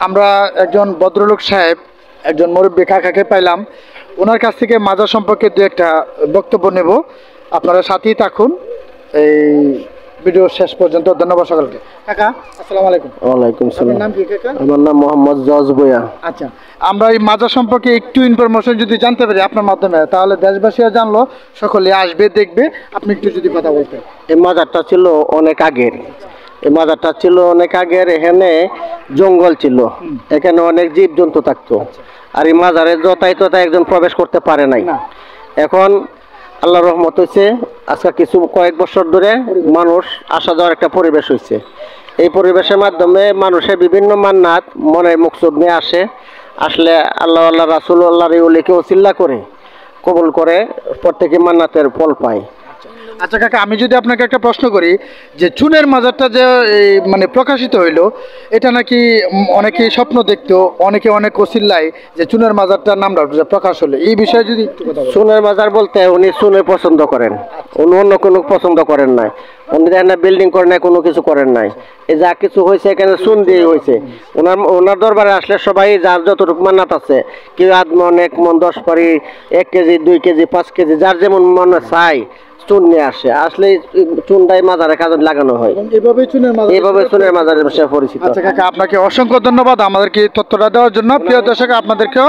আমরা একজন ভদ্রলোক সাহেব, একজন মুরব্বী কাকাকে পাইলাম। ওনার কাছ থেকে মাজার সম্পর্কে দু একটা বক্তব্য নেব। আপনারা সাথেই থাকুন এই ভিডিও শেষ পর্যন্ত। ধন্যবাদ সকলকে। কাকা আসসালামু আলাইকুম। ওয়ালাইকুম সালাম। আপনার নাম কি কাকা? আমার নাম মোহাম্মদ জজ ভুঁইয়া। আচ্ছা, আমরা এই মাজার সম্পর্কে একটু ইনফরমেশন যদি জানতে পারি আপনার মাধ্যমে, তাহলে দেশবাসীরা জানলো, সকলে আসবে দেখবে। আপনি একটু যদি কথা বলতেন। এই মাজারটা ছিল অনেক আগের। এখানে জঙ্গল ছিল, এখানে অনেক জীবজন্তু থাকতো। আর এই মাজারে যতাই ততাই একজন প্রবেশ করতে পারে নাই। এখন আল্লাহ রহমত হয়েছে, আজকে কয়েক বছর ধরে মানুষ আসা যাওয়ার একটা পরিবেশ হয়েছে। এই পরিবেশের মাধ্যমে মানুষের বিভিন্ন মান্নাত মনের মকসুদ নিয়ে আসলে আল্লাহ রাসূল আল্লাহর ওলিকে ওসিল্লা করে কবুল করে প্রত্যেকে মান্নাতের ফল পায়। আচ্ছা কাকা, আমি যদি আপনাকে একটা প্রশ্ন করি, যে চুনের মাজারটা যে মানে প্রকাশিত হইলো, এটা নাকি অনেকেই স্বপ্ন দেখতো, অনেকে অনেক ওসিল্লায় যে চুনের মাজারটার নামটা প্রকাশ হলো, এই বিষয়ে যদি একটু কথা বলেন। চুনের মাজার বলতে উনি চুনে পছন্দ করেন, উনি অন্য কোনো পছন্দ করেন নাই। উনি দেখেন না বিল্ডিং করেন নাই, কোনো কিছু করেন নাই। এই যা কিছু হয়েছে এখানে চুন দিয়ে হয়েছে। ওনার দরবারে আসলে সবাই যার যতটুকু মান্নাত আছে, কেউ আধ মন, 1 মন, 10 পারি, 1 কেজি, 2 কেজি, 5 কেজি, যার যেমন মনে চাই চুন নিয়ে আসলে চুনটাই মাজারে কাজে লাগানো হয়। এইভাবে চুনের মাজারে পরিচিত। আচ্ছা কাকা, আপনাকে অসংখ্য ধন্যবাদ আমাদেরকে তথ্যটা দেওয়ার জন্য। প্রিয় দর্শক, আপনাদেরকেও